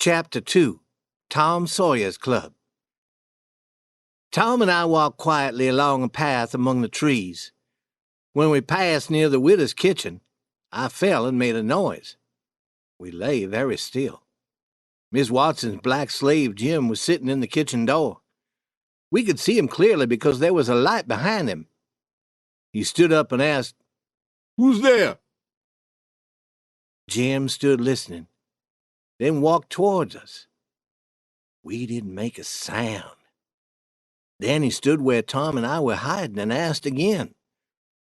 Chapter 2 Tom Sawyer's Club. Tom and I walked quietly along a path among the trees. When we passed near the widow's kitchen, I fell and made a noise. We lay very still. Miss Watson's black slave Jim was sitting in the kitchen door. We could see him clearly because there was a light behind him. He stood up and asked, "Who's there?" Jim stood listening, then walked towards us. We didn't make a sound. Then he stood where Tom and I were hiding and asked again,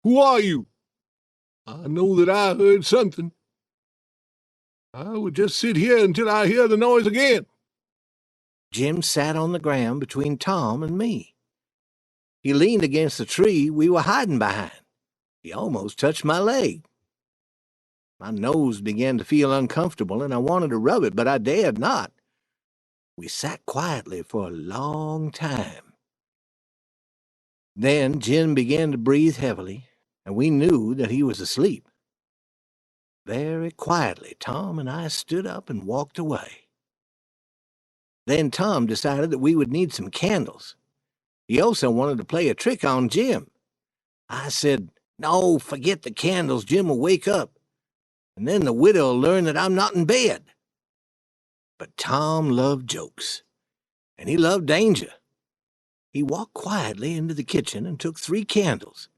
"Who are you? I know that I heard something. I would just sit here until I hear the noise again." Jim sat on the ground between Tom and me. He leaned against the tree we were hiding behind. He almost touched my leg. My nose began to feel uncomfortable, and I wanted to rub it, but I dared not. We sat quietly for a long time. Then Jim began to breathe heavily, and we knew that he was asleep. Very quietly, Tom and I stood up and walked away. Then Tom decided that we would need some candles. He also wanted to play a trick on Jim. I said, "No, forget the candles. Jim will wake up, and then the widow will learn that I'm not in bed." But Tom loved jokes, and he loved danger. He walked quietly into the kitchen and took 3 candles.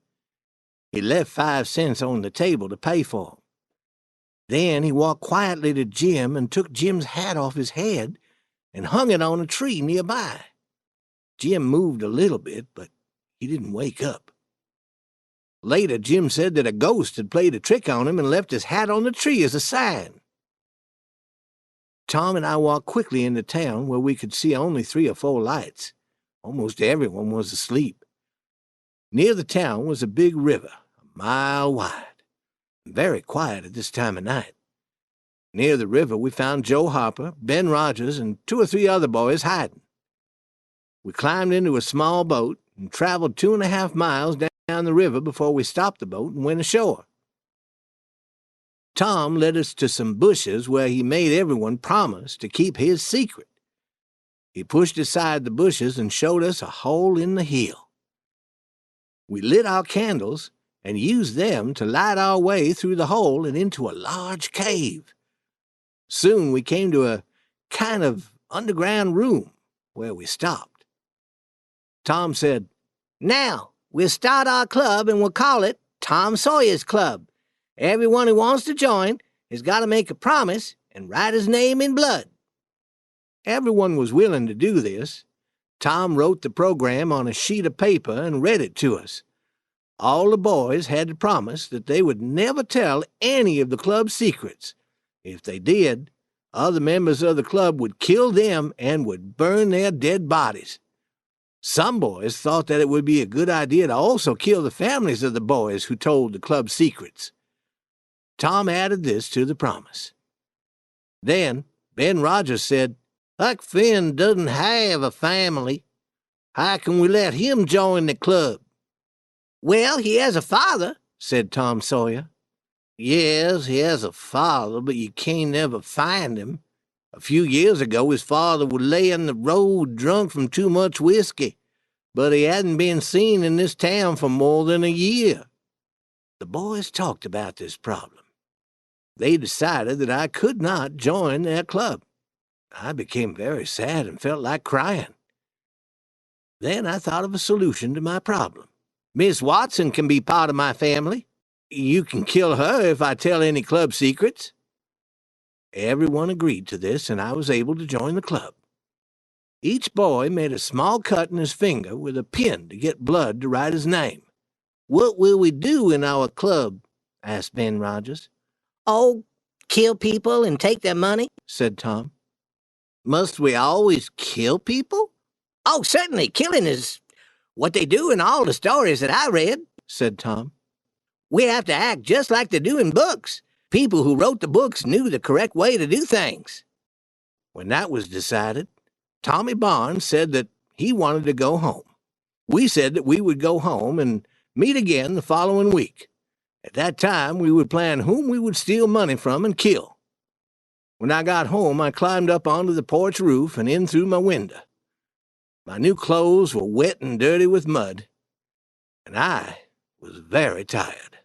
He left 5 cents on the table to pay for them. Then he walked quietly to Jim and took Jim's hat off his head and hung it on a tree nearby. Jim moved a little bit, but he didn't wake up. Later, Jim said that a ghost had played a trick on him and left his hat on the tree as a sign. Tom and I walked quickly into town where we could see only 3 or 4 lights. Almost everyone was asleep. Near the town was a big river, a mile wide, and very quiet at this time of night. Near the river we found Joe Harper, Ben Rogers, and 2 or 3 other boys hiding. We climbed into a small boat and traveled 2.5 miles down the river before we stopped the boat and went ashore. Tom led us to some bushes where he made everyone promise to keep his secret. He pushed aside the bushes and showed us a hole in the hill. We lit our candles and used them to light our way through the hole and into a large cave. Soon we came to a kind of underground room where we stopped. Tom said, "Now, we'll start our club and we'll call it Tom Sawyer's Club. Everyone who wants to join has got to make a promise and write his name in blood." Everyone was willing to do this. Tom wrote the program on a sheet of paper and read it to us. All the boys had to promise that they would never tell any of the club's secrets. If they did, other members of the club would kill them and would burn their dead bodies. Some boys thought that it would be a good idea to also kill the families of the boys who told the club secrets. Tom added this to the promise. Then Ben Rogers said, "Huck Finn doesn't have a family. How can we let him join the club?" "Well, he has a father," said Tom Sawyer. "Yes, he has a father, but you can't never find him. A few years ago his father would lay in the road drunk from too much whiskey, but he hadn't been seen in this town for more than a year." The boys talked about this problem. They decided that I could not join their club. I became very sad and felt like crying. Then I thought of a solution to my problem. "Miss Watson can be part of my family. You can kill her if I tell any club secrets." Everyone agreed to this, and I was able to join the club. Each boy made a small cut in his finger with a pin to get blood to write his name. "What will we do in our club?" asked Ben Rogers. "Oh, kill people and take their money," said Tom. "Must we always kill people?" "Oh, certainly. Killing is what they do in all the stories that I read," said Tom. "We have to act just like they do in books. People who wrote the books knew the correct way to do things." When that was decided, Tommy Barnes said that he wanted to go home. We said that we would go home and meet again the following week. At that time, we would plan whom we would steal money from and kill. When I got home, I climbed up onto the porch roof and in through my window. My new clothes were wet and dirty with mud, and I was very tired.